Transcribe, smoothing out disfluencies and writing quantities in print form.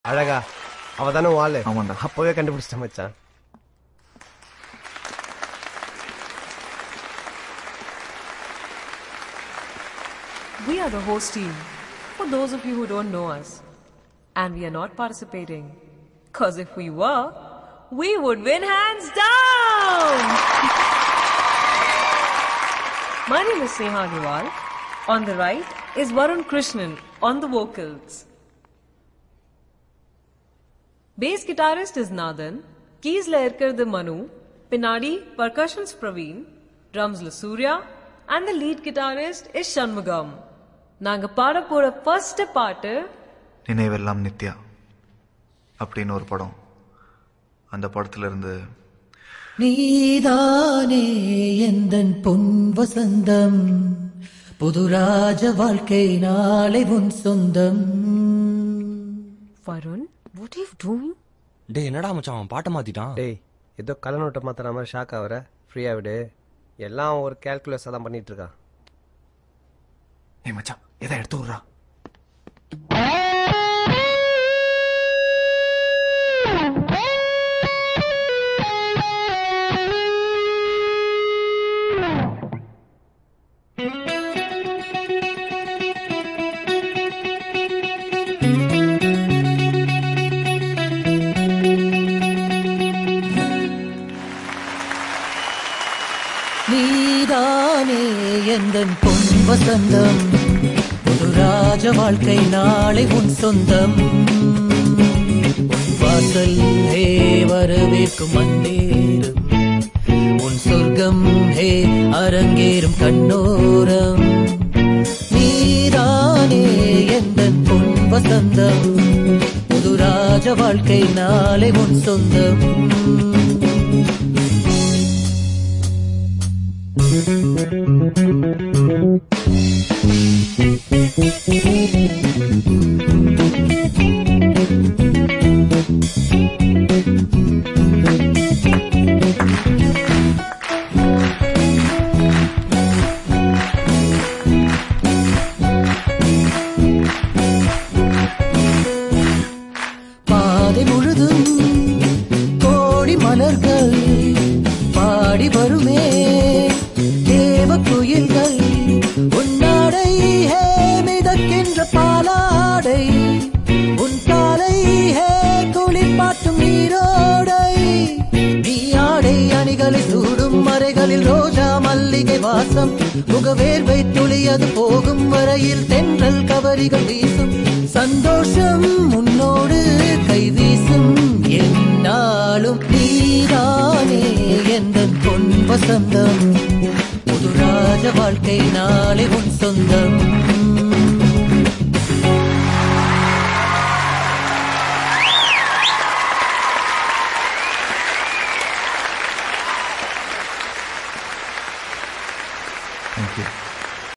அழகா அவ தானே வாழு. ஆமாண்டா. அப்பவே கண்டுபிடிச்சிட்டேன் மச்சான். We are the host team, for those of you who don't know us. And we are not participating. Cause if we were, we would win hands down! My name is Sneha Agarwal. On the right is Varun Krishnan on the vocals. Bass guitarist is Nathan, keys la irukkiradhu Manu, Pinadi percussions Praveen, drums la Surya, and the lead guitarist is Shanmugam. நாங்க பாட போற first பாட்டு நினைவெல்லாம் நித்யா அப்படின்னு ஒரு படம். அந்த படத்துல இருந்து நீதானே எந்தன் பொன் வசந்தம், புதுராஜ வாழ்க்கை நாளை உன் சொந்தம். Varun, what are you doing? டேய் என்னடா மச்சான் அவன் பாட்டை மாத்திட்டான். டேய் ஏதோ கலநோட்டை மாத்திர மாதிரி ஷாக் ஆகுற. ஃப்ரீயா விடு. எல்லாம் ஒரு கேல்குலேஷன் தான் பண்ணிட்டு இருக்கான். ஏய் மச்சான் எதை எடுத்து விட்றா. நீதானே எந்தன் பொன் வசந்தம், புதுராஜ வாழ்க்கை நாளை உன் சொந்தம். உன் வாசல் ஹே வரவேற்கும் மன்னேரும், உன் சொர்க்கம் ஹே அரங்கேறும் கண்ணோரம். நீதானே எந்தன் பொன் வசந்தம், புதுராஜ வாழ்க்கை நாளை உன் சொந்தம். பாதை முழுதும் கோடி மலர்கள் பாடி வருமே தேவ குயில்கள், உன்னாடை ஹே மிதக்கின்ற பாலாடை, உன் காலை ஹே குளிப்பாட்டும் நீரோடை. நீ ஆடை அணிகளை சூடும் மறைகளில் ரோஜா மல்லிகை வாசம், முகவேர்வை துளியது போகும் வரையில் தென்றல் கவரிகள் வீசும். சந்தோஷம் உன்னோடு கை வீசும் என்னாலும். நீதானே எந்தன் பொன் வசந்தம், புதுராஜ வாழ்க்கை நாளை உன் சொந்தம். தேங்க்யூ.